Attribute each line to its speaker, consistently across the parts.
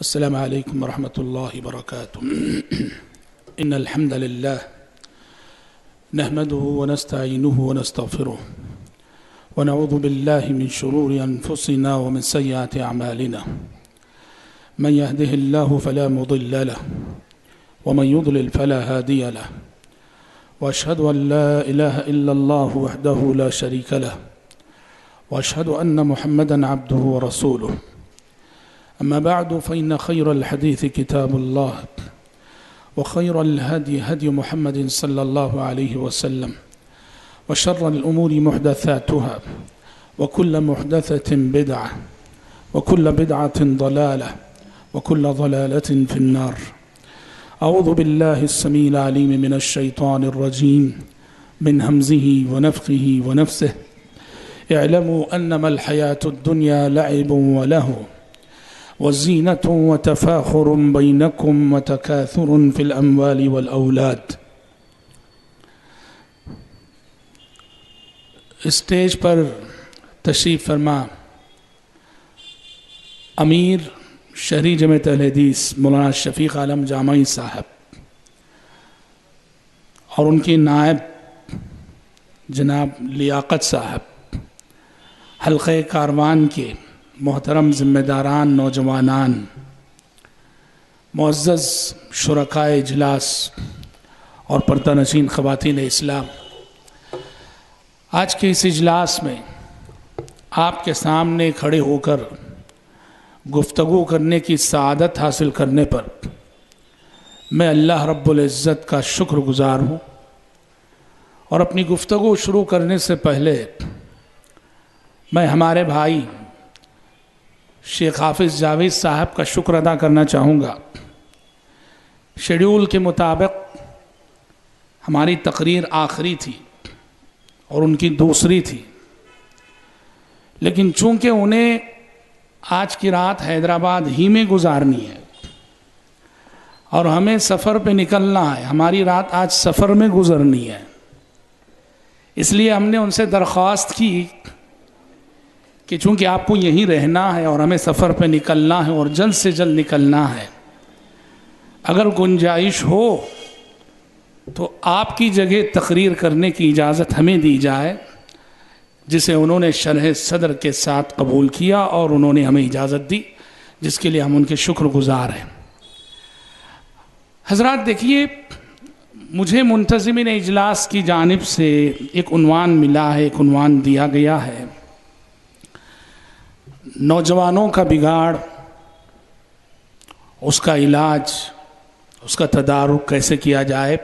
Speaker 1: السلام عليكم ورحمة الله وبركاته. إن الحمد لله نحمده ونستعينه ونستغفره ونعوذ بالله من شرور أنفسنا ومن سيئات أعمالنا. من يهده الله فلا مضل له ومن يضلل فلا هادي له، وأشهد أن لا إله إلا الله وحده لا شريك له، وأشهد أن محمدا عبده ورسوله. أما بعد فإن خير الحديث كتاب الله، وخير الهدي هدي محمد صلى الله عليه وسلم، وشر الأمور محدثاتها، وكل محدثة بدعة، وكل بدعة ضلالة، وكل ضلالة في النار. أعوذ بالله السميع العليم من الشيطان الرجيم من همزه ونفخه ونفسه. اعلموا أنما الحياة الدنيا لعب ولهو وزينة وتفاخر بينكم وتكاثر في الأموال والأولاد. اسٹیج پر تشریف فرما امیر شہری جمعیت اہل حدیث مولانا شفیق عالم جامعی صاحب اور ان کی نائب جناب لیاقت صاحب، حلقہ کاروان کے محترم ذمہ داران، نوجوانان، معزز شرکائے اجلاس اور پردہ نشین خواتین اسلام، آج کے اس اجلاس میں آپ کے سامنے کھڑے ہو کر گفتگو کرنے کی سعادت حاصل کرنے پر میں اللہ رب العزت کا شکر گزار ہوں، اور اپنی گفتگو شروع کرنے سے پہلے میں ہمارے بھائی شیخ حافظ جاوید صاحب کا شکر ادا کرنا چاہوں گا۔ شیڈیول کے مطابق ہماری تقریر آخری تھی اور ان کی دوسری تھی، لیکن چونکہ انہیں آج کی رات حیدرآباد ہی میں گزارنی ہے اور ہمیں سفر پہ نکلنا ہے، ہماری رات آج سفر میں گزرنی ہے، اس لیے ہم نے ان سے درخواست کی کہ چونکہ آپ کو یہیں رہنا ہے اور ہمیں سفر پہ نکلنا ہے اور جلد سے جلد نکلنا ہے، اگر گنجائش ہو تو آپ کی جگہ تقریر کرنے کی اجازت ہمیں دی جائے، جسے انہوں نے شرح صدر کے ساتھ قبول کیا اور انہوں نے ہمیں اجازت دی، جس کے لیے ہم ان کے شکر گزار ہیں۔ حضرات دیکھیے، مجھے منتظمین اجلاس کی جانب سے ایک عنوان ملا ہے، ایک عنوان دیا گیا ہے، نوجوانوں کا بگاڑ، اس کا علاج، اس کا تدارک کیسے کیا جائے۔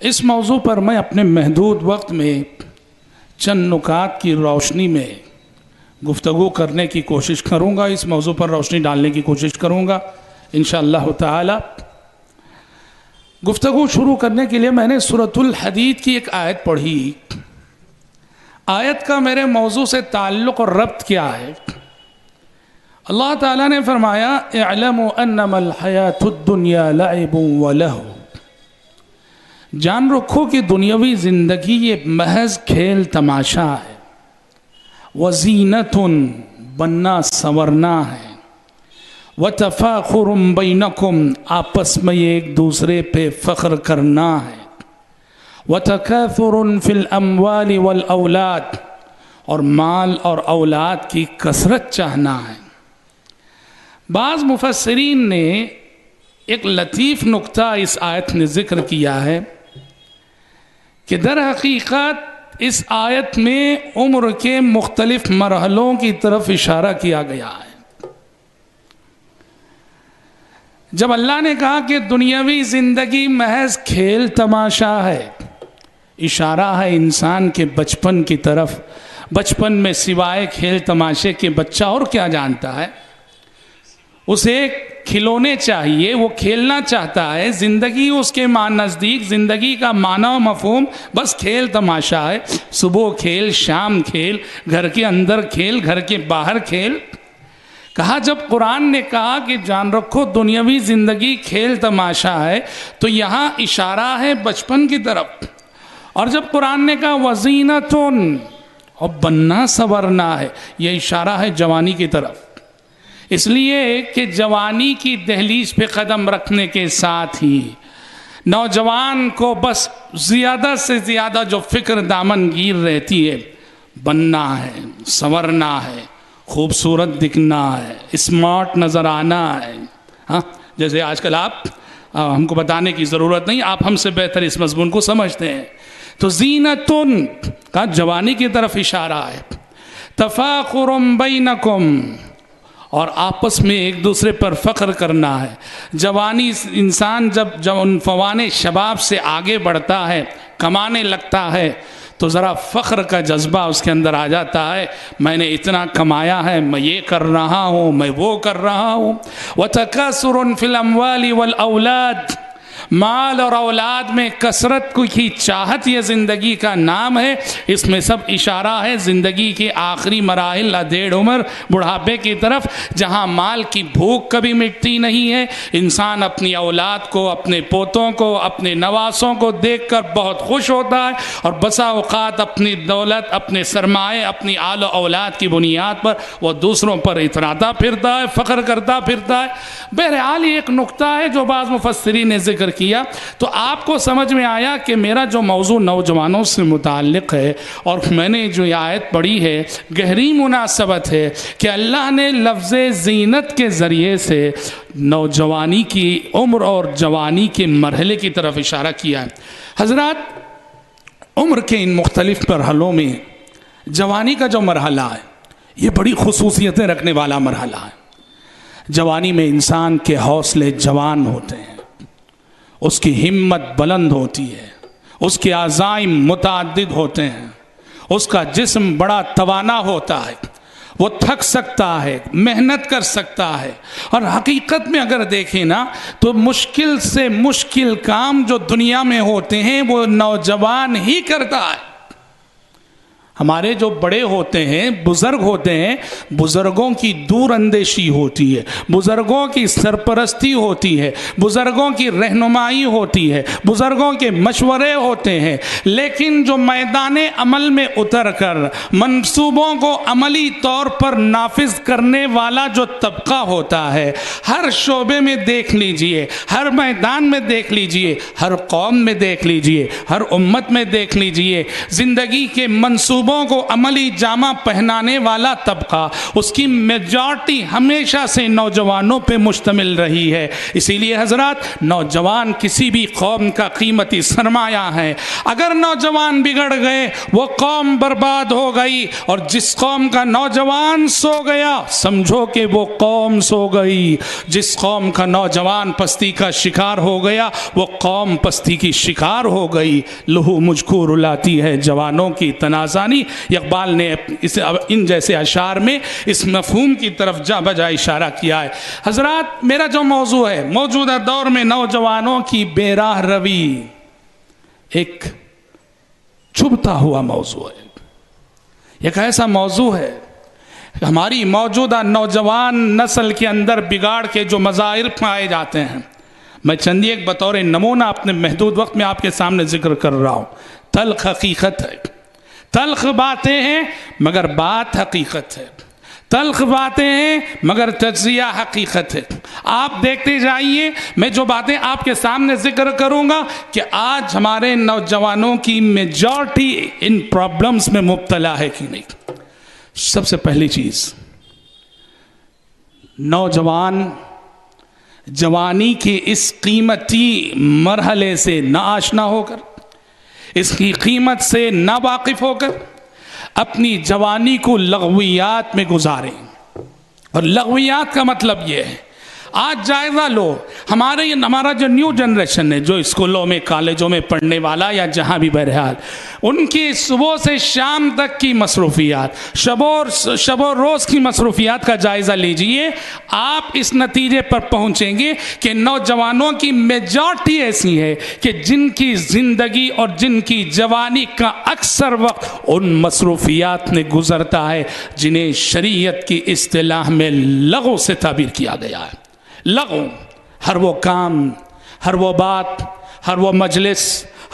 Speaker 1: اس موضوع پر میں اپنے محدود وقت میں چند نکات کی روشنی میں گفتگو کرنے کی کوشش کروں گا، اس موضوع پر روشنی ڈالنے کی کوشش کروں گا انشاءاللہ تعالی۔ گفتگو شروع کرنے کے لیے میں نے سورۃ الحدید کی ایک آیت پڑھی۔ آیت کا میرے موضوع سے تعلق اور ربط کیا ہے؟ اللہ تعالیٰ نے فرمایا اعلموا انما الحیاۃ الدنیا لعب ولہو، جان رکھو کہ دنیاوی زندگی یہ محض کھیل تماشا ہے، وزینت بننا سنورنا ہے، وتفاخر بینکم آپس میں ایک دوسرے پہ فخر کرنا ہے، وتکاثر فی الاموال والاولاد اور مال اور اولاد کی کثرت چاہنا ہے۔ بعض مفسرین نے ایک لطیف نکتہ اس آیت نے ذکر کیا ہے کہ در حقیقت اس آیت میں عمر کے مختلف مرحلوں کی طرف اشارہ کیا گیا ہے۔ جب اللہ نے کہا کہ دنیاوی زندگی محض کھیل تماشا ہے، اشارہ ہے انسان کے بچپن کی طرف۔ بچپن میں سوائے کھیل تماشے کے بچہ اور کیا جانتا ہے؟ اسے کھلونے چاہیے، وہ کھیلنا چاہتا ہے، زندگی اس کے نزدیک زندگی کا معنی و مفہوم بس کھیل تماشا ہے۔ صبح کھیل، شام کھیل، گھر کے اندر کھیل، گھر کے باہر کھیل۔ کہا جب قرآن نے کہا کہ جان رکھو دنیاوی زندگی کھیل تماشا ہے، تو یہاں اشارہ ہے بچپن کی طرف، اور جب قرآن نے کہا وزینتن اور بننا سنورنا ہے، یہ اشارہ ہے جوانی کی طرف۔ اس لیے کہ جوانی کی دہلیز پہ قدم رکھنے کے ساتھ ہی نوجوان کو بس زیادہ سے زیادہ جو فکر دامن گیر رہتی ہے، بننا ہے، سنورنا ہے، خوبصورت دکھنا ہے، اسمارٹ نظر آنا ہے. ہاں جیسے آج کل آپ ہم کو بتانے کی ضرورت نہیں، آپ ہم سے بہتر اس مضمون کو سمجھتے ہیں. تو زینتن کا جوانی کی طرف اشارہ ہے. تفاخر بینکم، اور آپس میں ایک دوسرے پر فخر کرنا ہے. جوانی انسان جب ان فوان شباب سے آگے بڑھتا ہے، کمانے لگتا ہے، تو ذرا فخر کا جذبہ اس کے اندر آ جاتا ہے. میں نے اتنا کمایا ہے، میں یہ کر رہا ہوں، میں وہ کر رہا ہوں. وَتَكَاثُرٌ فِي الْأَمْوَالِ وَالْأَوْلَادِ، مال اور اولاد میں کثرت کی چاہت یہ زندگی کا نام ہے. اس میں سب اشارہ ہے زندگی کے آخری مراحل، ادھیڑ عمر، بڑھاپے کی طرف، جہاں مال کی بھوک کبھی مٹتی نہیں ہے. انسان اپنی اولاد کو، اپنے پوتوں کو، اپنے نواسوں کو دیکھ کر بہت خوش ہوتا ہے، اور بسا اوقات اپنی دولت، اپنے سرمائے، اپنی آل و اولاد کی بنیاد پر وہ دوسروں پر اتراتا پھرتا ہے، فخر کرتا پھرتا ہے. بہرحال یہ ایک نقطہ ہے جو بعض مفسرین نے ذکر کیا. تو آپ کو سمجھ میں آیا کہ میرا جو موضوع نوجوانوں سے متعلق ہے، اور میں نے جو یہ آیت پڑھی ہے، گہری مناسبت ہے کہ اللہ نے لفظ زینت کے ذریعے سے نوجوانی کی عمر اور جوانی کے مرحلے کی طرف اشارہ کیا ہے. حضرات، عمر کے ان مختلف مرحلوں میں جوانی کا جو مرحلہ ہے یہ بڑی خصوصیتیں رکھنے والا مرحلہ ہے. جوانی میں انسان کے حوصلے جوان ہوتے ہیں، اس کی ہمت بلند ہوتی ہے، اس کے عزائم متعدد ہوتے ہیں، اس کا جسم بڑا توانا ہوتا ہے، وہ تھک سکتا ہے، محنت کر سکتا ہے. اور حقیقت میں اگر دیکھیں نا تو مشکل سے مشکل کام جو دنیا میں ہوتے ہیں وہ نوجوان ہی کرتا ہے. ہمارے جو بڑے ہوتے ہیں، بزرگ ہوتے ہیں، بزرگوں کی دور اندیشی ہوتی ہے، بزرگوں کی سرپرستی ہوتی ہے، بزرگوں کی رہنمائی ہوتی ہے، بزرگوں کے مشورے ہوتے ہیں. لیکن جو میدان عمل میں اتر کر منصوبوں کو عملی طور پر نافذ کرنے والا جو طبقہ ہوتا ہے، ہر شعبے میں دیکھ لیجئے، ہر میدان میں دیکھ لیجئے، ہر قوم میں دیکھ لیجئے، ہر امت میں دیکھ لیجئے، زندگی کے منصوبوں کو عملی جامہ پہنانے والا طبقہ، اس کی میجارٹی ہمیشہ سے نوجوانوں پہ مشتمل رہی ہے. اسی لیے حضرات، نوجوان کسی بھی قوم کا قیمتی سرمایہ ہے. اگر نوجوان بگڑ گئے وہ قوم برباد ہو گئی، اور جس قوم کا نوجوان سو گیا سمجھو کہ وہ قوم سو گئی. جس قوم کا نوجوان پستی کا شکار ہو گیا وہ قوم پستی کی شکار ہو گئی. لہو مجھ کو رلاتی ہے جوانوں کی تنازانی. اقبال نے ان جیسے اشعار میں اس مفہوم کی طرف جا بجا اشارہ کیا ہے. حضرات، میرا جو موضوع ہے، موجودہ دور میں نوجوانوں کی بے راہ روی ایک چھپتا ہوا موضوع ہے. ایک ایسا موضوع ہے کہ ہماری موجودہ نوجوان نسل کے اندر بگاڑ کے جو مظاہر پائے جاتے ہیں، میں چند ایک بطور نمونہ اپنے محدود وقت میں آپ کے سامنے ذکر کر رہا ہوں. تلخ حقیقت ہے، تلخ باتیں ہیں مگر بات حقیقت ہے، تلخ باتیں ہیں مگر تجزیہ حقیقت ہے. آپ دیکھتے جائیے، میں جو باتیں آپ کے سامنے ذکر کروں گا کہ آج ہمارے نوجوانوں کی میجارٹی ان پرابلمز میں مبتلا ہے کہ نہیں. سب سے پہلی چیز، نوجوان جوانی کے اس قیمتی مرحلے سے ناآشنا ہو کر، اس کی قیمت سے ناواقف ہو کر اپنی جوانی کو لغویات میں گزاریں. اور لغویات کا مطلب یہ ہے، آج جائزہ لو، ہمارا جو نیو جنریشن ہے، جو اسکولوں میں کالجوں میں پڑھنے والا یا جہاں بھی بہرحال، ان کی صبح سے شام تک کی مصروفیات، شب و روز کی مصروفیات کا جائزہ لیجئے. آپ اس نتیجے پر پہنچیں گے کہ نوجوانوں کی میجارٹی ایسی ہے کہ جن کی زندگی اور جن کی جوانی کا اکثر وقت ان مصروفیات میں گزرتا ہے جنہیں شریعت کی اصطلاح میں لغو سے تعبیر کیا گیا ہے. لغو، ہر وہ کام، ہر وہ بات، ہر وہ مجلس،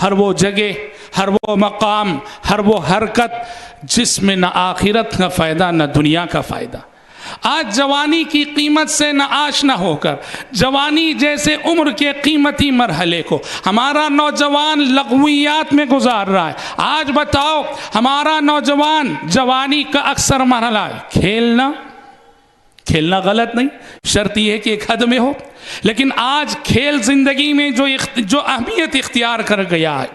Speaker 1: ہر وہ جگہ، ہر وہ مقام، ہر وہ حرکت جس میں نہ آخرت کا فائدہ نہ دنیا کا فائدہ. آج جوانی کی قیمت سے نہ آشنا ہو کر جوانی جیسے عمر کے قیمتی مرحلے کو ہمارا نوجوان لغویات میں گزار رہا ہے۔ آج بتاؤ ہمارا نوجوان جوانی کا اکثر مرحلہ ہے کھیلنا غلط نہیں، شرط یہ ہے کہ ایک حد میں ہو، لیکن آج کھیل زندگی میں جو اہمیت اختیار کر گیا ہے،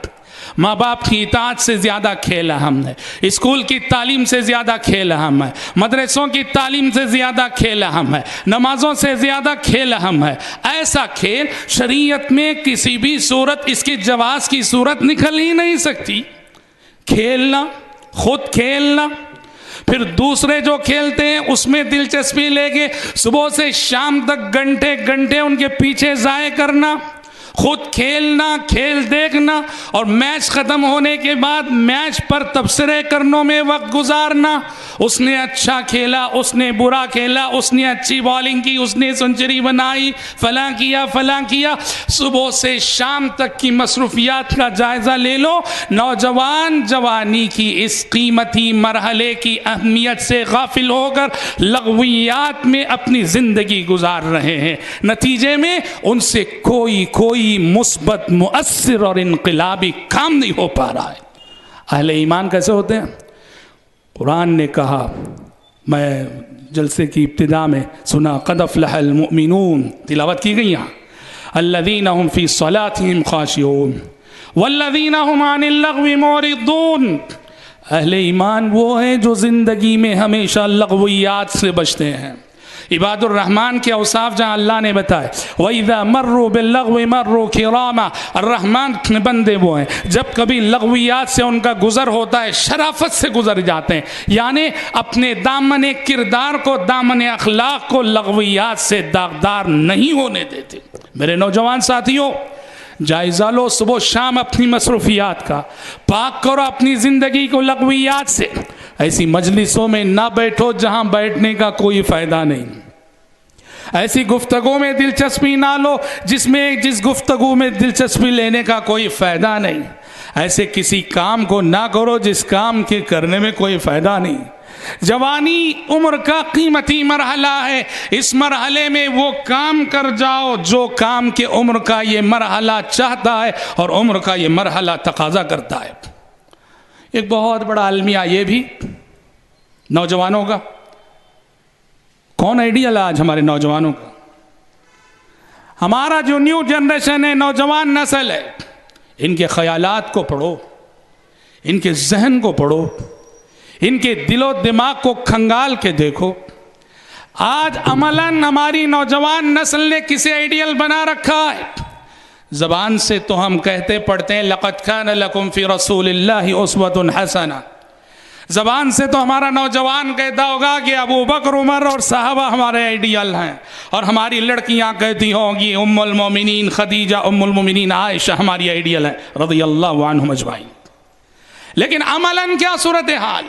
Speaker 1: ماں باپ کی اطاعت سے زیادہ کھیل اہم ہے، اسکول کی تعلیم سے زیادہ کھیل اہم ہے، مدرسوں کی تعلیم سے زیادہ کھیل اہم ہے، نمازوں سے زیادہ کھیل اہم ہے۔ ایسا کھیل شریعت میں کسی بھی صورت اس کے جواز کی صورت نکل ہی نہیں سکتی۔ کھیلنا، خود کھیلنا، پھر دوسرے جو کھیلتے ہیں اس میں دلچسپی لے کے صبح سے شام تک گھنٹے گھنٹے ان کے پیچھے ضائع کرنا، خود کھیلنا، کھیل دیکھنا اور میچ ختم ہونے کے بعد میچ پر تبصرے کرنوں میں وقت گزارنا، اس نے اچھا کھیلا، اس نے برا کھیلا، اس نے اچھی بالنگ کی، اس نے سنچری بنائی، فلاں کیا، صبح سے شام تک کی مصروفیات کا جائزہ لے لو۔ نوجوان جوانی کی اس قیمتی مرحلے کی اہمیت سے غافل ہو کر لغویات میں اپنی زندگی گزار رہے ہیں، نتیجے میں ان سے کوئی مثبت، مؤثر اور انقلابی کام نہیں ہو پا رہا ہے۔ اہل ایمان کیسے ہوتے ہیں؟ قرآن نے کہا، میں جلسے کی ابتدا میں سنا، قد افلح المؤمنون، تلاوت کی گئی یہاں، الذین هم فی صلاتهم خاشعون والذین هم عن اللغو معرضون۔ اہل ایمان وہ ہیں جو زندگی میں ہمیشہ لغویات سے بچتے ہیں۔ عباد الرحمن کے اوصاف جہاں اللہ نے بتائے، وَإِذَا مَرُّوا بِاللَّغْوِ مَرُّوا كِرَامًا، الرحمن کے بندے وہ ہیں جب کبھی لغویات سے ان کا گزر ہوتا ہے شرافت سے گزر جاتے ہیں، یعنی اپنے دامن کردار کو، دامن اخلاق کو لغویات سے داغدار نہیں ہونے دیتے۔ میرے نوجوان ساتھیوں، جائزہ لو صبح شام اپنی مصروفیات کا، پاک کرو اپنی زندگی کو لغویات سے۔ ایسی مجلسوں میں نہ بیٹھو جہاں بیٹھنے کا کوئی فائدہ نہیں، ایسی گفتگو میں دلچسپی نہ لو جس گفتگو میں دلچسپی لینے کا کوئی فائدہ نہیں، ایسے کسی کام کو نہ کرو جس کام کے کرنے میں کوئی فائدہ نہیں۔ جوانی عمر کا قیمتی مرحلہ ہے، اس مرحلے میں وہ کام کر جاؤ جو کام کے عمر کا یہ مرحلہ چاہتا ہے اور عمر کا یہ مرحلہ تقاضا کرتا ہے۔ ایک بہت بڑا المیہ یہ بھی نوجوانوں کا، کون آئیڈیل ہے آج ہمارے نوجوانوں کا؟ ہمارا جو نیو جنریشن ہے، نوجوان نسل ہے، ان کے خیالات کو پڑھو، ان کے ذہن کو پڑھو، ان کے دل و دماغ کو کھنگال کے دیکھو۔ آج عملاً ہماری نوجوان نسل نے کسی آئیڈیل بنا رکھا ہے۔ زبان سے تو ہم کہتے پڑھتے ہیں لَقَدْ كَانَ لَكُمْ فِي رَسُولِ اللَّهِ أُسْوَةٌ حَسَنَةٌ، زبان سے تو ہمارا نوجوان کہتا ہوگا کہ ابو بکر، عمر اور صحابہ ہمارے آئیڈیل ہیں، اور ہماری لڑکیاں کہتی ہوں گی ام المومنین خدیجہ، ام المومنین عائشہ ہماری آئیڈیل ہے رضی اللہ عنہم اجمعین۔ لیکن عملاً کیا صورتحال؟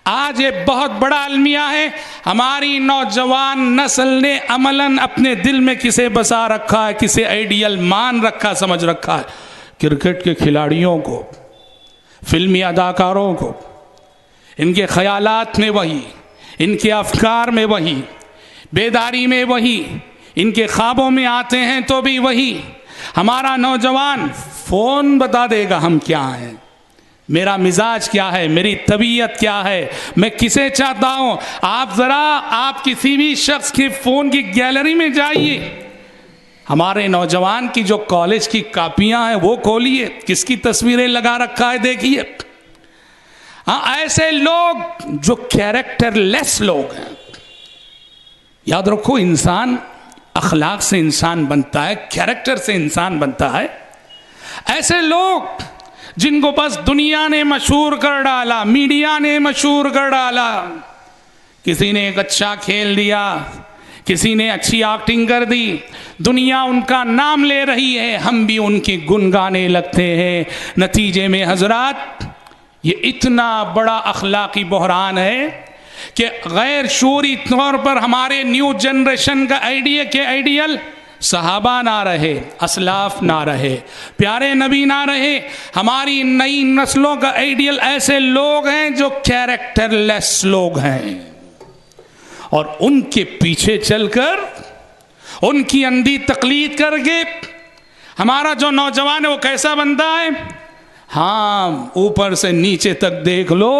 Speaker 1: آج یہ بہت بڑا المیہ ہے، ہماری نوجوان نسل نے عملاً اپنے دل میں کسے بسا رکھا ہے، کسے آئیڈیل مان رکھا، سمجھ رکھا ہے، کرکٹ کے کھلاڑیوں کو، فلمی اداکاروں کو۔ ان کے خیالات میں وہی، ان کے افکار میں وہی، بیداری میں وہی، ان کے خوابوں میں آتے ہیں تو بھی وہی۔ ہمارا نوجوان فون بتا دے گا ہم کیا ہیں، میرا مزاج کیا ہے، میری طبیعت کیا ہے، میں کسے چاہتا ہوں۔ آپ کسی بھی شخص کے فون کی گیلری میں جائیے، ہمارے نوجوان کی جو کالج کی کاپیاں ہیں وہ کھولیے، کس کی تصویریں لگا رکھا ہے دیکھیے۔ ایسے لوگ جو کیریکٹر لیس لوگ ہیں۔ یاد رکھو، انسان اخلاق سے انسان بنتا ہے، کیریکٹر سے انسان بنتا ہے۔ ایسے لوگ جن کو بس دنیا نے مشہور کر ڈالا، میڈیا نے مشہور کر ڈالا، کسی نے ایک اچھا کھیل دیا، کسی نے اچھی ایکٹنگ کر دی، دنیا ان کا نام لے رہی ہے، ہم بھی ان کی گن گانے لگتے ہیں۔ نتیجے میں حضرات یہ اتنا بڑا اخلاقی بحران ہے کہ غیر شعوری طور پر ہمارے نیو جنریشن کا آئیڈیل صحابہ نہ رہے، اسلاف نہ رہے، پیارے نبی نہ رہے، ہماری نئی نسلوں کا آئیڈیل ایسے لوگ ہیں جو کیریکٹر لیس لوگ ہیں۔ اور ان کے پیچھے چل کر ان کی اندھی تقلید کر کے ہمارا جو نوجوان ہے وہ کیسا بنتا ہے؟ ہاں، اوپر سے نیچے تک دیکھ لو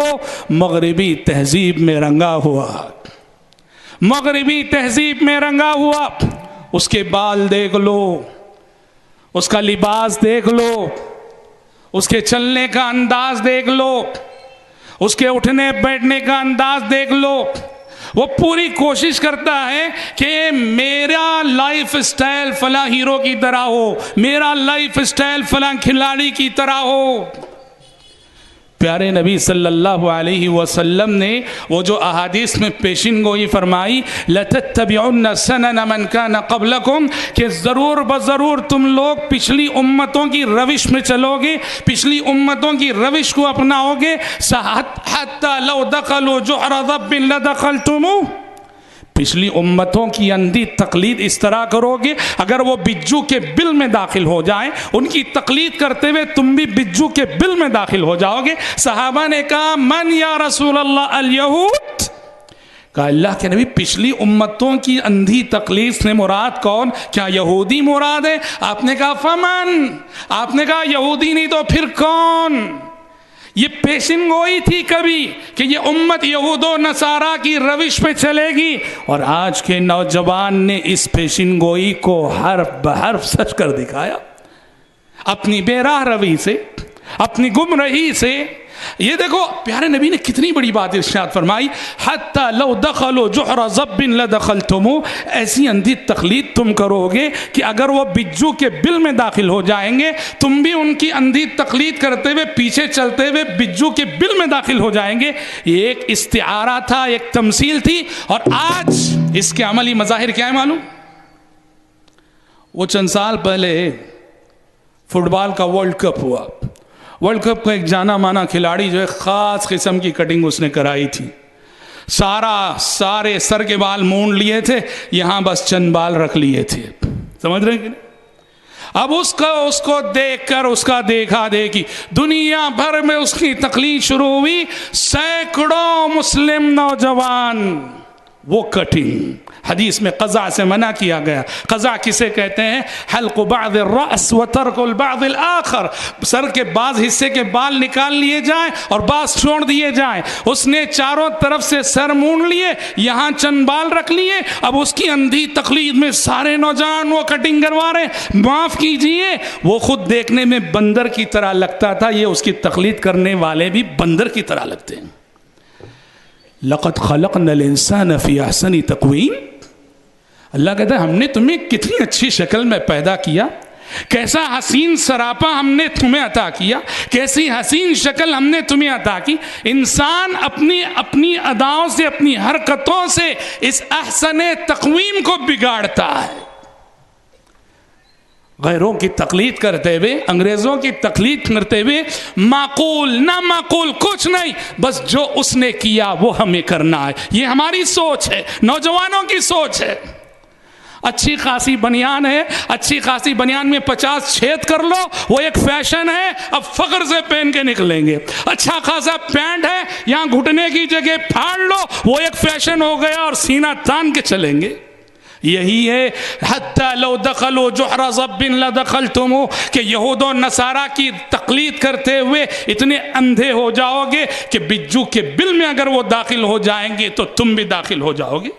Speaker 1: مغربی تہذیب میں رنگا ہوا، مغربی تہذیب میں رنگا ہوا. اس کے بال دیکھ لو، اس کا لباس دیکھ لو، اس کے چلنے کا انداز دیکھ لو، اس کے اٹھنے بیٹھنے کا انداز دیکھ لو. وہ پوری کوشش کرتا ہے کہ میرا لائف سٹائل فلاں ہیرو کی طرح ہو، میرا لائف سٹائل فلاں کھلاڑی کی طرح ہو. پیارے نبی صلی اللہ علیہ وسلم نے وہ جو احادیث میں پیشن گوئی فرمائی لَتَتَّبِعُنَّ سَنَنَ مَنْ كَانَ قَبْلَكُمْ، کہ ضرور بضرور تم لوگ پچھلی امتوں کی روش میں چلو گے، پچھلی امتوں کی روش کو اپناؤ گے. حَتَّى لَوْ دَخَلُوا جُحْرَ ضَبٍّ لَدَخَلْتُمُوهُ، پچھلی امتوں کی اندھی تقلید اس طرح کرو گے اگر وہ بجو کے بل میں داخل ہو جائیں، ان کی تقلید کرتے ہوئے تم بھی بجو کے بل میں داخل ہو جاؤ گے. صحابہ نے کہا من یا رسول اللہ؟ الیہود. کہا اللہ کے نبی پچھلی امتوں کی اندھی تقلید سے مراد کون؟ کیا یہودی مراد ہے؟ آپ نے کہا فمن، آپ نے کہا یہودی نہیں تو پھر کون؟ یہ پیشن گوئی تھی کبھی کہ یہ امت یہود و نصارہ کی روش پہ چلے گی، اور آج کے نوجوان نے اس پیشن گوئی کو حرف بحرف سچ کر دکھایا اپنی بے راہ روی سے، اپنی گمراہی سے. یہ دیکھو پیارے نبی نے کتنی بڑی بات ارشاد فرمائی حَتَّى لَوْ دَخَلُوا جُحْرَ ضَبٍّ لَدَخَلْتُمُوهُ. ایسی اندھی تقلید تم کرو گے کہ اگر وہ بجو کے بل میں داخل ہو جائیں گے تم بھی ان کی اندھی تقلید کرتے ہوئے پیچھے چلتے ہوئے بجو کے بل میں داخل ہو جائیں گے. یہ ایک استعارہ تھا، ایک تمثیل تھی. اور آج اس کے عملی مظاہر کیا ہے معلوم؟ وہ چند سال پہلے فٹ بال کا ورلڈ کپ ہوا. ورلڈ کپ کا ایک جانا مانا کھلاڑی جو ہے خاص قسم کی کٹنگ اس نے کرائی تھی، سارے سر کے بال مونڈ لیے تھے، یہاں بس چند بال رکھ لیے تھے. سمجھ رہے ہیں کہ نہیں؟ اب اس کو دیکھ کر اس کا دیکھا دیکھی دنیا بھر میں اس کی تقلید شروع ہوئی. سینکڑوں مسلم نوجوان وہ کٹنگ، حدیث میں قضاء سے منع کیا گیا. قضاء کسے کہتے ہیں؟ حلق بعض الرأس وترک البعض الآخر، سر کے بعض حصے کے بال نکال لیے جائیں اور بعض چھوڑ دیے جائیں. اس نے چاروں طرف سے سر مونڈ لیے، یہاں چند بال رکھ لیے. اب اس کی اندھی تقلید میں سارے نوجوان وہ کٹنگ کروا رہے ہیں. معاف کیجئے، وہ خود دیکھنے میں بندر کی طرح لگتا تھا، یہ اس کی تقلید کرنے والے بھی بندر کی طرح لگتے ہیں. لقد خلقنا الانسان فی احسن تقویم. اللہ کہتا ہے ہم نے تمہیں کتنی اچھی شکل میں پیدا کیا، کیسا حسین سراپا ہم نے تمہیں عطا کیا، کیسی حسین شکل ہم نے تمہیں عطا کی. انسان اپنی اداؤں سے، اپنی حرکتوں سے اس احسن تقویم کو بگاڑتا ہے. غیروں کی تقلید کرتے ہوئے، انگریزوں کی تقلید کرتے ہوئے، معقول نہ معقول کچھ نہیں، بس جو اس نے کیا وہ ہمیں کرنا ہے. یہ ہماری سوچ ہے، نوجوانوں کی سوچ ہے. اچھی خاصی بنیان ہے، اچھی خاصی بنیان میں 50 چھید کر لو، وہ ایک فیشن ہے، اب فخر سے پہن کے نکلیں گے. اچھا خاصا پینٹ ہے، یہاں گھٹنے کی جگہ پھاڑ لو، وہ ایک فیشن ہو گیا اور سینہ تان کے چلیں گے. یہی ہے حتی لو دخلوا جحر ضب لدخلتموه، کہ یہود و نصارہ کی تقلید کرتے ہوئے اتنے اندھے ہو جاؤ گے کہ بجو کے بل میں اگر وہ داخل ہو جائیں گے تو تم بھی داخل ہو جاؤ گے.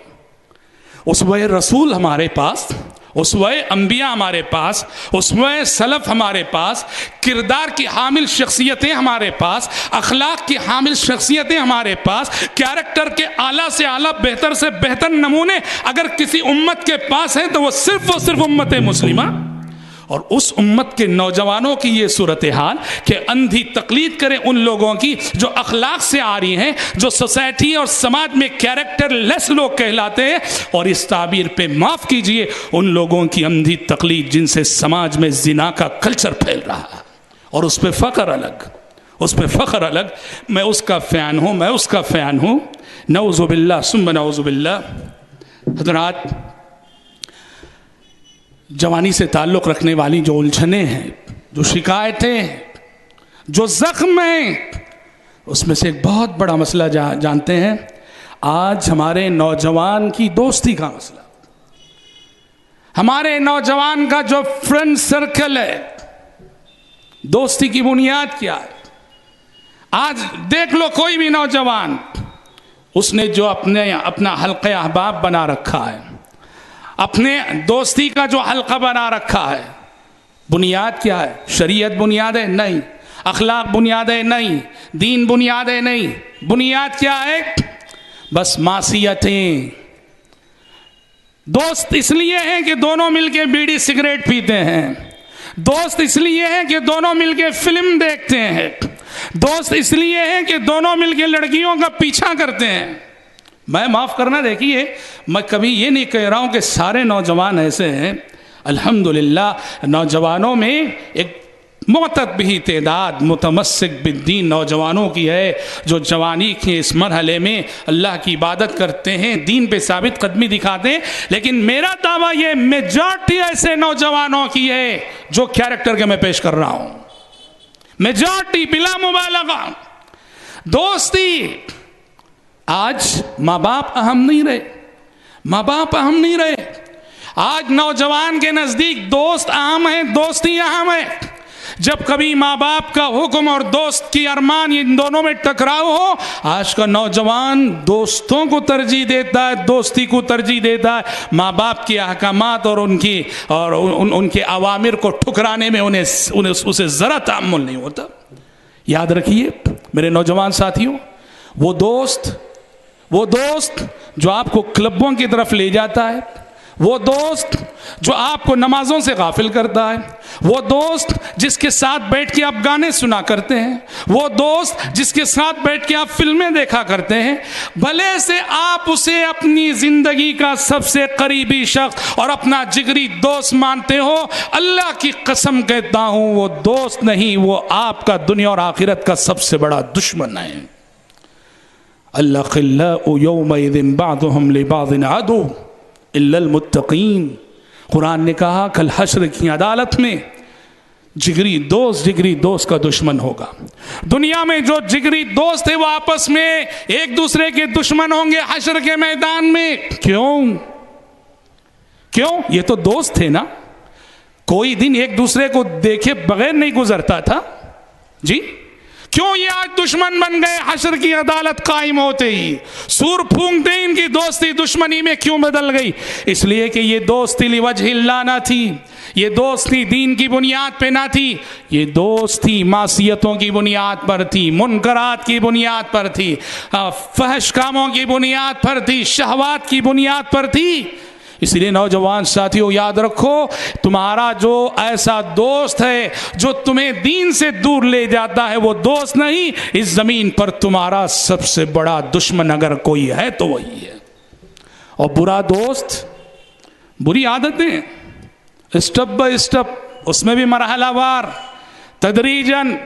Speaker 1: اسوہ رسول ہمارے پاس، اسوہ انبیاء ہمارے پاس، اسوہ سلف ہمارے پاس، کردار کی حامل شخصیتیں ہمارے پاس، اخلاق کی حامل شخصیتیں ہمارے پاس، کیریکٹر کے اعلیٰ سے اعلیٰ، بہتر سے بہتر نمونے اگر کسی امت کے پاس ہیں تو وہ صرف امت مسلمہ. اور اس امت کے نوجوانوں کی یہ صورتحال کہ اندھی تقلید کریں ان لوگوں کی جو اخلاق سے آ رہی ہیں، جو سوسائٹی اور سماج میں کیریکٹر لیس لوگ کہلاتے ہیں، اور اس تعبیر پہ معاف کیجئے ان لوگوں کی اندھی تقلید جن سے سماج میں زنا کا کلچر پھیل رہا ہے، اور اس پہ فخر الگ، اس پہ فخر الگ. میں اس کا فین ہوں، میں اس کا فین ہوں. نعوذ باللہ ثم نعوذ باللہ. حضرات، جوانی سے تعلق رکھنے والی جو الجھنیں ہیں، جو شکایتیں ہیں، جو زخم ہیں، اس میں سے ایک بہت بڑا مسئلہ جانتے ہیں آج ہمارے نوجوان کی دوستی کا مسئلہ، ہمارے نوجوان کا جو فرینڈ سرکل ہے، دوستی کی بنیاد کیا ہے؟ آج دیکھ لو کوئی بھی نوجوان، اس نے جو اپنا حلقہ احباب بنا رکھا ہے، اپنے دوستی کا جو حلقہ بنا رکھا ہے، بنیاد کیا ہے؟ شریعت بنیاد ہے؟ نہیں۔ اخلاق بنیاد ہے؟ نہیں۔ دین بنیاد ہے؟ نہیں۔ بنیاد کیا ہے؟ بس معصیتیں۔ دوست اس لیے ہیں کہ دونوں مل کے بیڑی سگریٹ پیتے ہیں، دوست اس لیے ہیں کہ دونوں مل کے فلم دیکھتے ہیں، دوست اس لیے ہیں کہ دونوں مل کے لڑکیوں کا پیچھا کرتے ہیں۔ میں معاف کرنا، دیکھیے میں کبھی یہ نہیں کہہ رہا ہوں کہ سارے نوجوان ایسے ہیں، الحمدللہ نوجوانوں میں ایک معتبر تعداد متمسک بالدین نوجوانوں کی ہے، جو جوانی کے اس مرحلے میں اللہ کی عبادت کرتے ہیں، دین پہ ثابت قدمی دکھاتے ہیں، لیکن میرا دعویٰ یہ میجارٹی ایسے نوجوانوں کی ہے جو کیریکٹر کے میں پیش کر رہا ہوں، میجارٹی بلا مبالغہ۔ دوستی آج ماں باپ اہم نہیں رہے، ماں باپ اہم نہیں رہے، آج نوجوان کے نزدیک دوست اہم ہے، دوستی اہم ہے۔ جب کبھی ماں باپ کا حکم اور دوست کی ارمان ان دونوں میں ٹکراؤ ہو، آج کا نوجوان دوستوں کو ترجیح دیتا ہے، دوستی کو ترجیح دیتا ہے، ماں باپ کے احکامات اور ان کے اوامر کو ٹھکرانے میں اسے ذرا تأمل نہیں ہوتا۔ یاد رکھیے میرے نوجوان ساتھیوں، وہ دوست جو آپ کو کلبوں کی طرف لے جاتا ہے، وہ دوست جو آپ کو نمازوں سے غافل کرتا ہے، وہ دوست جس کے ساتھ بیٹھ کے آپ گانے سنا کرتے ہیں، وہ دوست جس کے ساتھ بیٹھ کے آپ فلمیں دیکھا کرتے ہیں، بھلے سے آپ اسے اپنی زندگی کا سب سے قریبی شخص اور اپنا جگری دوست مانتے ہو، اللہ کی قسم کہتا ہوں وہ دوست نہیں، وہ آپ کا دنیا اور آخرت کا سب سے بڑا دشمن ہے۔ الأخلاء يومئذ بعضهم لبعض عدو الا المتقین۔ قرآن نے کہا کل حشر کی عدالت میں جگری دوست کا دشمن ہوگا۔ دنیا میں جو جگری دوست ہے وہ آپس میں ایک دوسرے کے دشمن ہوں گے حشر کے میدان میں۔ کیوں؟ یہ تو دوست تھے نا، کوئی دن ایک دوسرے کو دیکھے بغیر نہیں گزرتا تھا جی، کیوں یہ آج دشمن بن گئے؟ حشر کی عدالت قائم ہوتے ہی سور پھونکتے ہی ان کی دوستی دشمنی میں کیوں بدل گئی؟ اس لیے کہ یہ دوستی لوجہ اللہ نہ تھی، یہ دوستی دین کی بنیاد پہ نہ تھی، یہ دوستی معصیتوں کی بنیاد پر تھی، منکرات کی بنیاد پر تھی، فحش کاموں کی بنیاد پر تھی، شہوات کی بنیاد پر تھی۔ اس لیے نوجوان ساتھیوں یاد رکھو، تمہارا جو ایسا دوست ہے جو تمہیں دین سے دور لے جاتا ہے، وہ دوست نہیں، اس زمین پر تمہارا سب سے بڑا دشمن اگر کوئی ہے تو وہی ہے۔ اور برا دوست، بری عادتیں اسٹپ بائی اسٹپ، اس میں بھی مرحلہ وار، تدریجاً،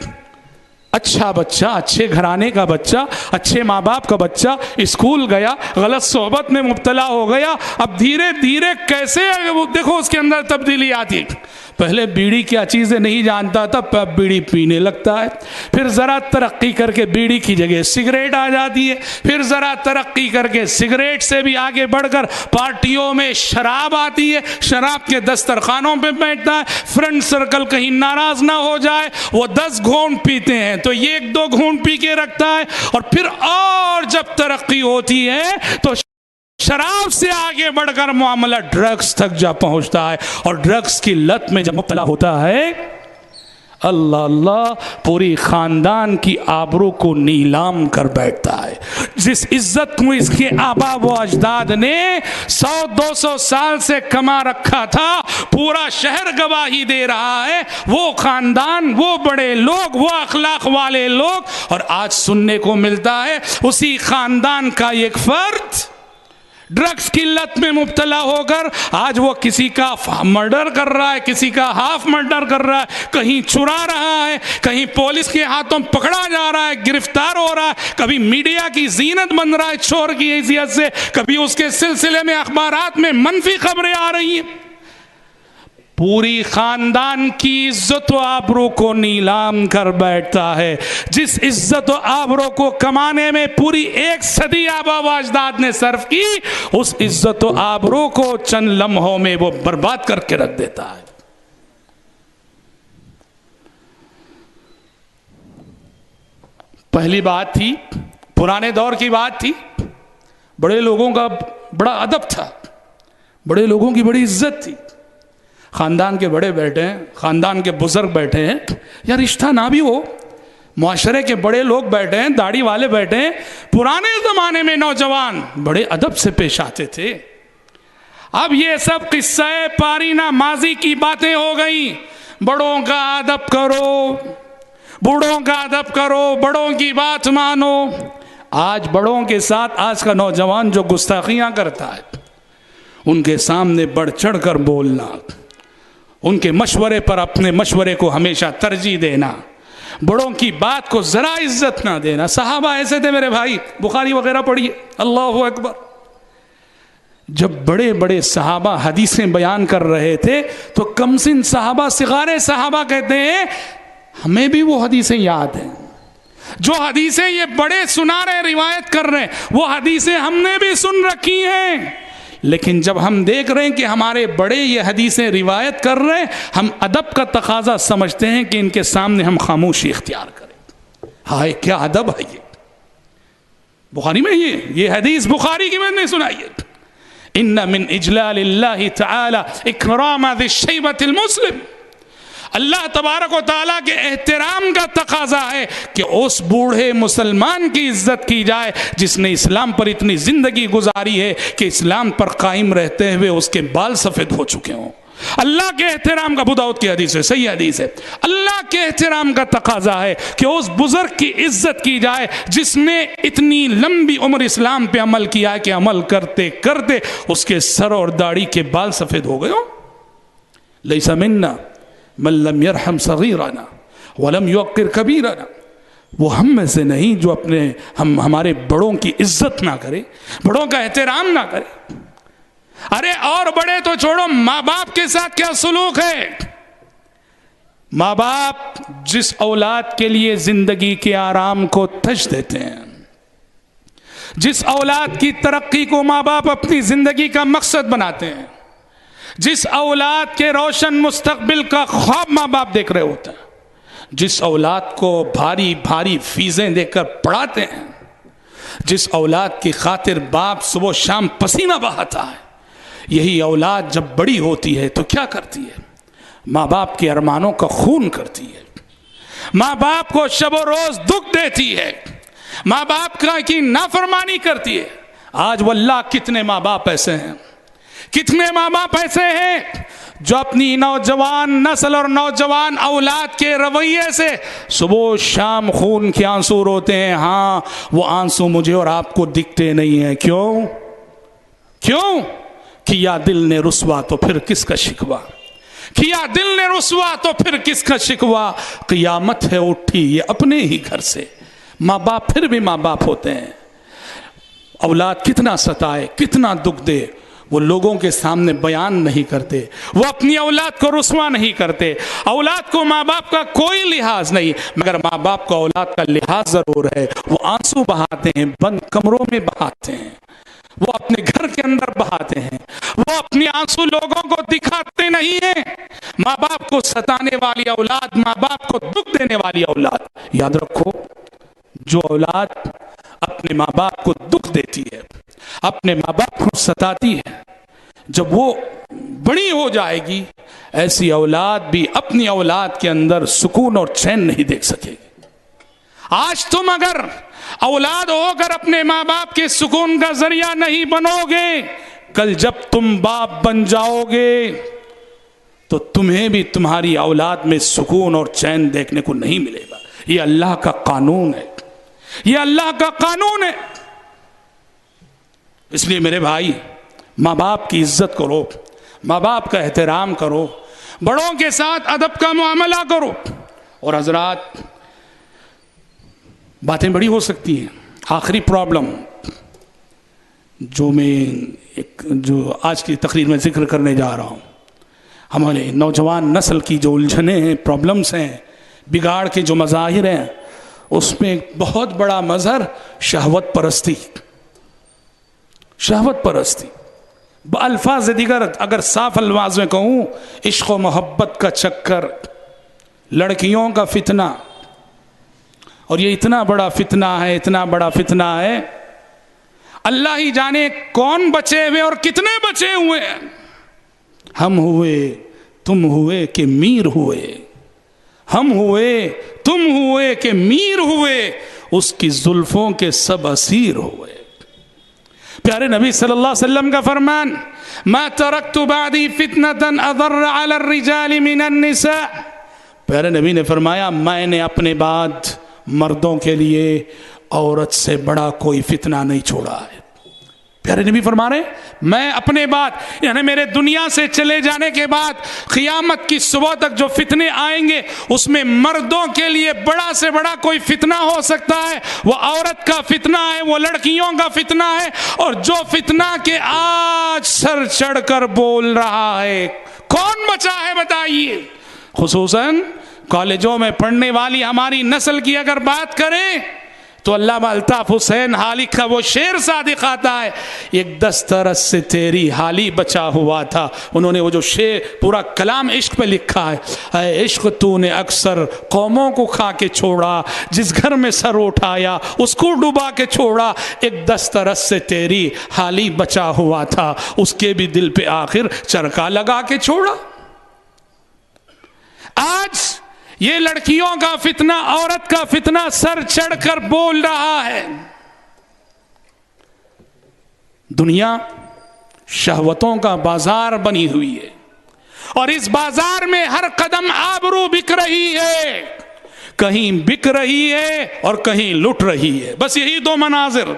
Speaker 1: اچھا بچہ، اچھے گھرانے کا بچہ، اچھے ماں باپ کا بچہ اسکول گیا، غلط صحبت میں مبتلا ہو گیا، اب دھیرے دھیرے کیسے دیکھو اس کے اندر تبدیلی آتی۔ پہلے بیڑی کیا چیزیں نہیں جانتا تھا، اب بیڑی پینے لگتا ہے، پھر ذرا ترقی کر کے بیڑی کی جگہ سگریٹ آ جاتی ہے، پھر ذرا ترقی کر کے سگریٹ سے بھی آگے بڑھ کر پارٹیوں میں شراب آتی ہے، شراب کے دسترخوانوں پہ بیٹھتا ہے، فرینڈ سرکل کہیں ناراض نہ ہو جائے، وہ 10 گھونٹ پیتے ہیں تو 1-2 گھونٹ پی کے رکھتا ہے، اور پھر اور جب ترقی ہوتی ہے تو شراب سے آگے بڑھ کر معاملہ ڈرگز تک جا پہنچتا ہے، اور ڈرگز کی لت میں جب مبتلا ہوتا ہے، اللہ اللہ، پوری خاندان کی آبرو کو نیلام کر بیٹھتا ہے۔ جس عزت کو اس کے آبا و اجداد نے 100-200 سال سے کما رکھا تھا، پورا شہر گواہی دے رہا ہے، وہ خاندان، وہ بڑے لوگ، وہ اخلاق والے لوگ، اور آج سننے کو ملتا ہے اسی خاندان کا ایک فرد ڈرگز کی لت میں مبتلا ہو کر آج وہ کسی کا مرڈر کر رہا ہے، کسی کا ہاف مرڈر کر رہا ہے، کہیں چرا رہا ہے، کہیں پولیس کے ہاتھوں پکڑا جا رہا ہے، گرفتار ہو رہا ہے، کبھی میڈیا کی زینت بن رہا ہے چور کی حیثیت سے، کبھی اس کے سلسلے میں اخبارات میں منفی خبریں آ رہی ہیں۔ پوری خاندان کی عزت و آبرو کو نیلام کر بیٹھتا ہے. جس عزت و آبرو کو کمانے میں پوری 1 صدی آبا و اجداد نے صرف کی، اس عزت و آبرو کو چند لمحوں میں وہ برباد کر کے رکھ دیتا ہے. پہلی بات تھی، پرانے دور کی بات تھی، بڑے لوگوں کا بڑا ادب تھا، بڑے لوگوں کی بڑی عزت تھی. خاندان کے بڑے بیٹھے ہیں، خاندان کے بزرگ بیٹھے ہیں، یا رشتہ نہ بھی ہو، معاشرے کے بڑے لوگ بیٹھے ہیں، داڑھی والے بیٹھے ہیں. پرانے زمانے میں نوجوان بڑے ادب سے پیش آتے تھے. اب یہ سب قصہ پارینہ ماضی کی باتیں ہو گئیں. بڑوں کا ادب کرو، بوڑھوں کا ادب کرو، بڑوں کی بات مانو. آج بڑوں کے ساتھ آج کا نوجوان جو گستاخیاں کرتا ہے، ان کے سامنے بڑھ چڑھ کر بولنا، ان کے مشورے پر اپنے مشورے کو ہمیشہ ترجیح دینا، بڑوں کی بات کو ذرا عزت نہ دینا. صحابہ ایسے تھے میرے بھائی، بخاری وغیرہ پڑھیے. اللہ اکبر. جب بڑے بڑے صحابہ حدیثیں بیان کر رہے تھے تو کم سن صحابہ، صغار صحابہ کہتے ہیں ہمیں بھی وہ حدیثیں یاد ہیں جو حدیثیں یہ بڑے سنا رہے، روایت کر رہے ہیں، وہ حدیثیں ہم نے بھی سن رکھی ہیں. لیکن جب ہم دیکھ رہے ہیں کہ ہمارے بڑے یہ حدیثیں روایت کر رہے ہیں، ہم ادب کا تقاضا سمجھتے ہیں کہ ان کے سامنے ہم خاموشی اختیار کریں. ہائے کیا ادب ہے! یہ بخاری میں یہ حدیث بخاری کی میں نے سنائی ہے. ان من اجلال اللہ تعالی اکرام ذی الشیبۃ المسلم. اللہ تبارک و تعالیٰ کے احترام کا تقاضا ہے کہ اس بوڑھے مسلمان کی عزت کی جائے جس نے اسلام پر اتنی زندگی گزاری ہے کہ اسلام پر قائم رہتے ہوئے اس کے بال سفید ہو چکے ہوں. اللہ کے احترام کا، ابو داؤد کی حدیث ہے، صحیح حدیث ہے. اللہ کے احترام کا تقاضا ہے کہ اس بزرگ کی عزت کی جائے جس نے اتنی لمبی عمر اسلام پہ عمل کیا ہے کہ عمل کرتے کرتے اس کے سر اور داڑھی کے بال سفید ہو گئے ہوں. لیس منا من لم يرحم صغیرنا ولم يوقر کبیرنا. وہ ہم میں سے نہیں جو ہمارے بڑوں کی عزت نہ کرے، بڑوں کا احترام نہ کرے. ارے اور بڑے تو چھوڑو، ماں باپ کے ساتھ کیا سلوک ہے؟ ماں باپ جس اولاد کے لیے زندگی کے آرام کو تج دیتے ہیں، جس اولاد کی ترقی کو ماں باپ اپنی زندگی کا مقصد بناتے ہیں، جس اولاد کے روشن مستقبل کا خواب ماں باپ دیکھ رہے ہوتے ہیں، جس اولاد کو بھاری بھاری فیسیں دے کر پڑھاتے ہیں، جس اولاد کی خاطر باپ صبح شام پسینہ بہاتا ہے، یہی اولاد جب بڑی ہوتی ہے تو کیا کرتی ہے؟ ماں باپ کے ارمانوں کا خون کرتی ہے، ماں باپ کو شب و روز دکھ دیتی ہے، ماں باپ کی نافرمانی کرتی ہے. آج واللہ کتنے ماں باپ ایسے ہیں، کتنے ماں باپ ایسے ہیں جو اپنی نوجوان نسل اور نوجوان اولاد کے رویے سے صبح شام خون کے آنسو روتے ہیں. ہاں وہ آنسو مجھے اور آپ کو دکھتے نہیں ہیں. کیوں؟ کیا دل نے رسوا تو پھر کس کا شکوہ، کیا دل نے رسوا تو پھر کس کا شکوہ. قیامت ہے اٹھی یہ اپنے ہی گھر سے. ماں باپ پھر بھی ماں باپ ہوتے ہیں. اولاد کتنا ستائے، کتنا دکھ دے، وہ لوگوں کے سامنے بیان نہیں کرتے، وہ اپنی اولاد کو رسوا نہیں کرتے. اولاد کو ماں باپ کا کوئی لحاظ نہیں، مگر ماں باپ کو اولاد کا لحاظ ضرور ہے. وہ آنسو بہاتے ہیں، بند کمروں میں بہاتے ہیں، وہ اپنے گھر کے اندر بہاتے ہیں، وہ اپنے آنسو لوگوں کو دکھاتے نہیں ہیں. ماں باپ کو ستانے والی اولاد، ماں باپ کو دکھ دینے والی اولاد. یاد رکھو، جو اولاد اپنے ماں باپ کو دکھ دیتی ہے، اپنے ماں باپ کو ستاتی ہے، جب وہ بڑی ہو جائے گی، ایسی اولاد بھی اپنی اولاد کے اندر سکون اور چین نہیں دیکھ سکے گی. آج تم اگر اولاد ہو کر اپنے ماں باپ کے سکون کا ذریعہ نہیں بنو گے، کل جب تم باپ بن جاؤ گے تو تمہیں بھی تمہاری اولاد میں سکون اور چین دیکھنے کو نہیں ملے گا. یہ اللہ کا قانون ہے، یہ اللہ کا قانون ہے. اس لیے میرے بھائی، ماں باپ کی عزت کرو، ماں باپ کا احترام کرو، بڑوں کے ساتھ ادب کا معاملہ کرو. اور حضرات، باتیں بڑی ہو سکتی ہیں. آخری پرابلم جو آج کی تقریر میں ذکر کرنے جا رہا ہوں، ہمارے نوجوان نسل کی جو الجھنیں ہیں، پرابلمس ہیں، بگاڑ کے جو مظاہر ہیں، اس میں ایک بہت بڑا مظہر شہوت پرستی، شہوت پرستی، الفاظ دیگر اگر صاف الفاظ میں کہوں، عشق و محبت کا چکر، لڑکیوں کا فتنہ. اور یہ اتنا بڑا فتنہ ہے، اتنا بڑا فتنہ ہے، اللہ ہی جانے کون بچے ہوئے اور کتنے بچے ہوئے ہیں. ہم ہوئے، تم ہوئے کہ میر ہوئے، ہم ہوئے، تم ہوئے کہ میر ہوئے، اس کی زلفوں کے سب اسیر ہوئے. پیارے نبی صلی اللہ علیہ وسلم کا فرمان، ما ترکت بعدی فتنة اضر علی الرجال من النساء. پیارے نبی نے فرمایا، میں نے اپنے بعد مردوں کے لیے عورت سے بڑا کوئی فتنہ نہیں چھوڑا ہے. پیارے نبی فرما رہے ہیں، میں اپنے بعد، یعنی میرے دنیا سے چلے جانے کے بعد قیامت کی صبح تک جو فتنے آئیں گے، اس میں مردوں کے لیے بڑا سے بڑا کوئی فتنہ ہو سکتا ہے، وہ عورت کا فتنہ ہے، وہ لڑکیوں کا فتنہ ہے. اور جو فتنہ کے آج سر چڑھ کر بول رہا ہے، کون بچا ہے بتائیے؟ خصوصاً کالجوں میں پڑھنے والی ہماری نسل کی اگر بات کریں تو علامہ الطاف حسین حالی کا وہ شعر صادق آتا ہے، ایک دسترس سے تیری حالی بچا ہوا تھا. انہوں نے وہ جو شعر پورا کلام عشق پہ لکھا ہے، اے عشق تو نے اکثر قوموں کو کھا کے چھوڑا، جس گھر میں سر اٹھایا اس کو ڈوبا کے چھوڑا، ایک دسترس سے تیری حالی بچا ہوا تھا، اس کے بھی دل پہ آخر چرکا لگا کے چھوڑا. آج یہ لڑکیوں کا فتنہ، عورت کا فتنہ سر چڑھ کر بول رہا ہے. دنیا شہوتوں کا بازار بنی ہوئی ہے، اور اس بازار میں ہر قدم آبرو بک رہی ہے، کہیں بک رہی ہے اور کہیں لٹ رہی ہے. بس یہی دو مناظر،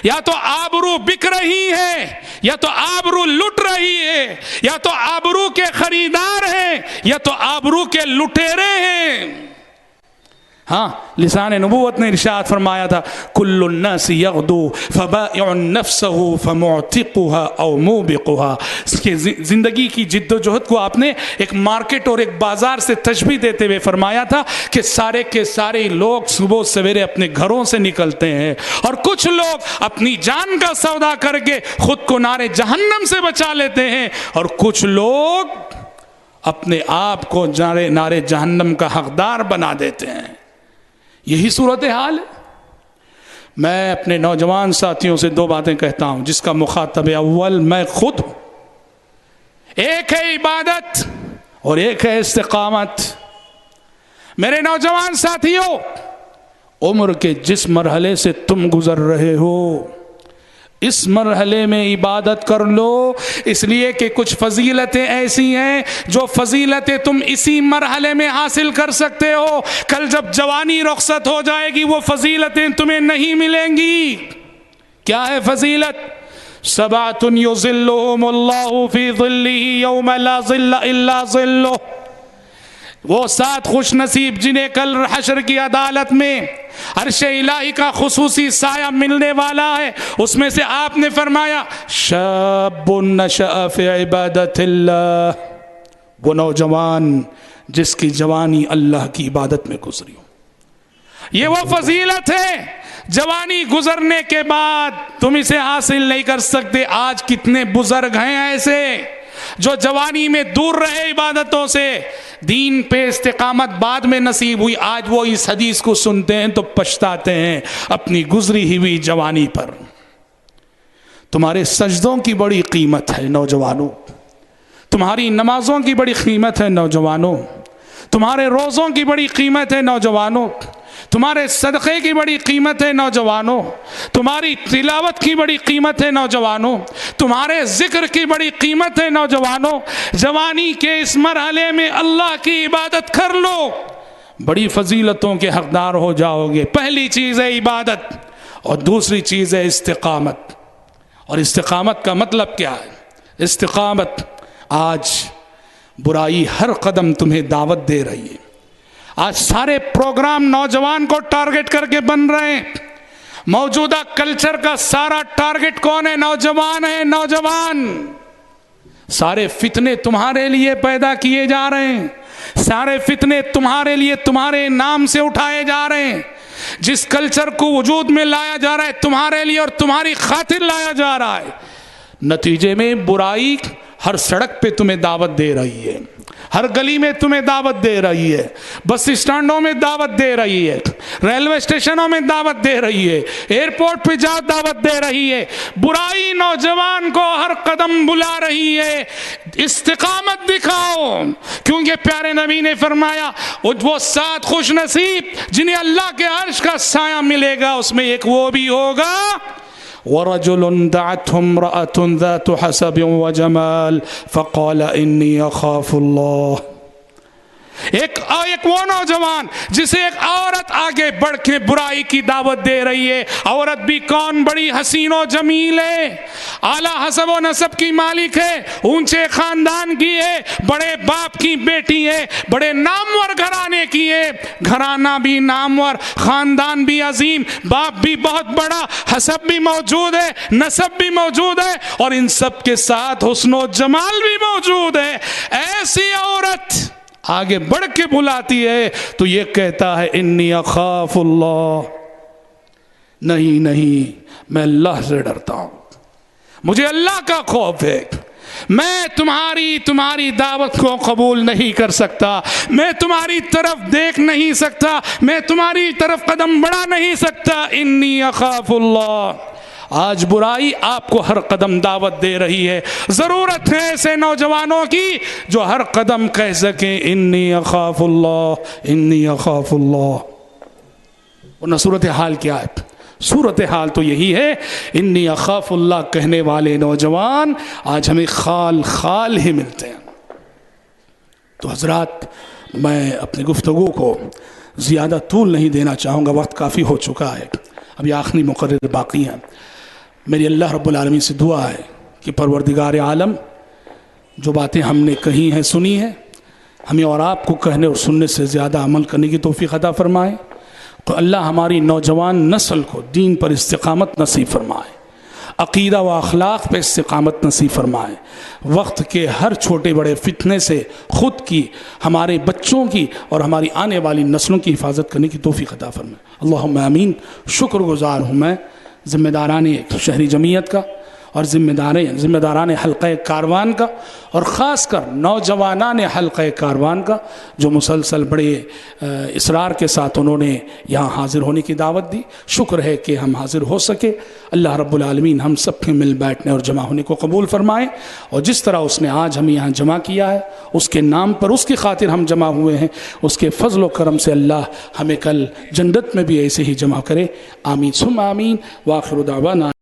Speaker 1: یا تو آبرو بک رہی ہے، یا تو آبرو لٹ رہی ہے، یا تو آبرو کے خریدار ہیں، یا تو آبرو کے لٹیرے ہیں. ہاں، لسان نبوت نے ارشاد فرمایا تھا، کل الناس یغدو فبائع نفسه فمعتقها او موبقها. کہ زندگی کی جد و جہد کو آپ نے ایک مارکیٹ اور ایک بازار سے تشبیہ دیتے ہوئے فرمایا تھا کہ سارے کے سارے لوگ صبح سویرے اپنے گھروں سے نکلتے ہیں، اور کچھ لوگ اپنی جان کا سودا کر کے خود کو نار جہنم سے بچا لیتے ہیں، اور کچھ لوگ اپنے آپ کو نار جہنم کا حقدار بنا دیتے ہیں. یہی صورتحال ہے. میں اپنے نوجوان ساتھیوں سے دو باتیں کہتا ہوں جس کا مخاطب اول میں خود ہوں. ایک ہے عبادت اور ایک ہے استقامت. میرے نوجوان ساتھیوں، عمر کے جس مرحلے سے تم گزر رہے ہو، اس مرحلے میں عبادت کر لو، اس لیے کہ کچھ فضیلتیں ایسی ہیں جو فضیلتیں تم اسی مرحلے میں حاصل کر سکتے ہو. کل جب جوانی رخصت ہو جائے گی وہ فضیلتیں تمہیں نہیں ملیں گی. کیا ہے فضیلت؟ سبعۃ یظلھم اللہ فی ظلہ یوم لا ظل الا ظلہ. وہ 7 خوش نصیب جنہیں کل حشر کی عدالت میں عرش الہی کا خصوصی سایہ ملنے والا ہے. اس میں سے آپ نے فرمایا، شاب نشأ فی عبادت اللہ، وہ نوجوان جس کی جوانی اللہ کی عبادت میں گزری ہو. یہ وہ فضیلت ہے جوانی گزرنے کے بعد تم اسے حاصل نہیں کر سکتے. آج کتنے بزرگ ہیں ایسے جو جوانی میں دور رہے عبادتوں سے، دین پہ استقامت بعد میں نصیب ہوئی، آج وہ اس حدیث کو سنتے ہیں تو پچھتاتے ہیں اپنی گزری ہوئی جوانی پر. تمہارے سجدوں کی بڑی قیمت ہے نوجوانوں، تمہاری نمازوں کی بڑی قیمت ہے نوجوانوں، تمہارے روزوں کی بڑی قیمت ہے نوجوانوں، تمہارے صدقے کی بڑی قیمت ہے نوجوانوں، تمہاری تلاوت کی بڑی قیمت ہے نوجوانوں، تمہارے ذکر کی بڑی قیمت ہے نوجوانوں. جوانی کے اس مرحلے میں اللہ کی عبادت کر لو، بڑی فضیلتوں کے حقدار ہو جاؤ گے. پہلی چیز ہے عبادت، اور دوسری چیز ہے استقامت. اور استقامت کا مطلب کیا ہے؟ استقامت، آج برائی ہر قدم تمہیں دعوت دے رہی ہے. آج سارے پروگرام نوجوان کو ٹارگٹ کر کے بن رہے ہیں. موجودہ کلچر کا سارا ٹارگٹ کون ہے؟ نوجوان ہے. نوجوان سارے فتنے تمہارے لیے پیدا کیے جا رہے ہیں، سارے فتنے تمہارے لیے تمہارے نام سے اٹھائے جا رہے ہیں. جس کلچر کو وجود میں لایا جا رہا ہے تمہارے لیے اور تمہاری خاطر لایا جا رہا ہے. نتیجے میں برائی ہر سڑک پہ تمہیں دعوت دے رہی ہے، ہر گلی میں تمہیں دعوت دے رہی ہے، بس اسٹینڈوں میں دعوت دے رہی ہے، ریلوے اسٹیشنوں میں دعوت دے رہی ہے، ایئرپورٹ پہ جا دعوت دے رہی ہے. برائی نوجوان کو ہر قدم بلا رہی ہے. استقامت دکھاؤ، کیونکہ پیارے نبی نے فرمایا وہ 7 خوش نصیب جنہیں اللہ کے عرش کا سایہ ملے گا، اس میں ایک وہ بھی ہوگا وَرَجُلٌ دَعَتْهُ امْرَأَةٌ ذَاتُ حَسَبٍ وَجَمَالٍ فَقَالَ إِنِّي أَخَافُ اللَّهَ. ایک وہ نوجوان جسے ایک عورت آگے بڑھ کے برائی کی دعوت دے رہی ہے. عورت بھی کون؟ بڑی حسین و جمیل ہے، اعلیٰ حسب و نسب کی مالک ہے، اونچے خاندان کی ہے، بڑے باپ کی بیٹی ہے، بڑے نامور گھرانے کی ہے، گھرانہ بھی نامور، خاندان بھی عظیم، باپ بھی بہت بڑا، حسب بھی موجود ہے، نسب بھی موجود ہے، اور ان سب کے ساتھ حسن و جمال بھی موجود ہے. ایسی عورت آگے بڑھ کے بلاتی ہے تو یہ کہتا ہے انی اخاف اللہ، نہیں میں اللہ سے ڈرتا ہوں، مجھے اللہ کا خوف ہے. میں تمہاری دعوت کو قبول نہیں کر سکتا، میں تمہاری طرف دیکھ نہیں سکتا، میں تمہاری طرف قدم بڑھا نہیں سکتا. انی اخاف اللہ. آج برائی آپ کو ہر قدم دعوت دے رہی ہے. ضرورت ہے ایسے نوجوانوں کی جو ہر قدم کہہ سکیں انی اخاف اللہ، انی اخاف اللہ. ورنہ صورتحال کیا ہے؟ صورتحال تو یہی ہے انی اخاف اللہ کہنے والے نوجوان آج ہمیں خال ہی ملتے ہیں. تو حضرات، میں اپنی گفتگو کو زیادہ طول نہیں دینا چاہوں گا، وقت کافی ہو چکا ہے، ابھی آخری مقرر باقی ہیں. میری اللہ رب العالمین سے دعا ہے کہ پروردگار عالم جو باتیں ہم نے کہی ہیں سنی ہیں، ہمیں اور آپ کو کہنے اور سننے سے زیادہ عمل کرنے کی توفیق عطا فرمائے. تو اللہ ہماری نوجوان نسل کو دین پر استقامت نصیب فرمائے، عقیدہ و اخلاق پہ استقامت نصیب فرمائے. وقت کے ہر چھوٹے بڑے فتنے سے خود کی، ہمارے بچوں کی اور ہماری آنے والی نسلوں کی حفاظت کرنے کی توفیق عطا فرمائے. اللہم آمین. شکر گزار ہوں میں ذمہ داران شہری جمعیت کا اور ذمہ داران حلقہ کاروان کا، اور خاص کر نوجوانان حلقہ کاروان کا جو مسلسل بڑے اصرار کے ساتھ انہوں نے یہاں حاضر ہونے کی دعوت دی. شکر ہے کہ ہم حاضر ہو سکے. اللہ رب العالمین ہم سب کے مل بیٹھنے اور جمع ہونے کو قبول فرمائے، اور جس طرح اس نے آج ہمیں یہاں جمع کیا ہے اس کے نام پر، اس کی خاطر ہم جمع ہوئے ہیں، اس کے فضل و کرم سے اللہ ہمیں کل جنت میں بھی ایسے ہی جمع کرے. آمین ثم آمین. وآخر دعوانا